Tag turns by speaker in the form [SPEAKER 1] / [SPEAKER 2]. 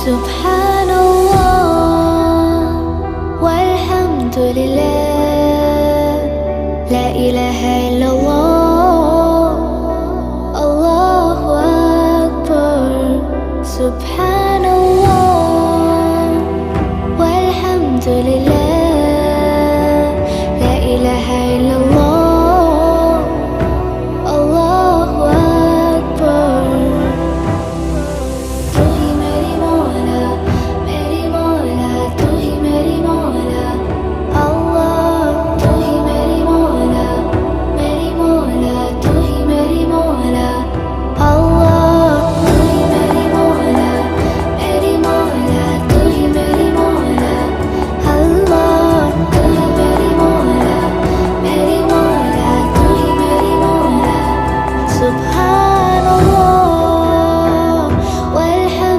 [SPEAKER 1] سبحان الله والحمد لله، لا إله إلا الله، الله أكبر. سبحان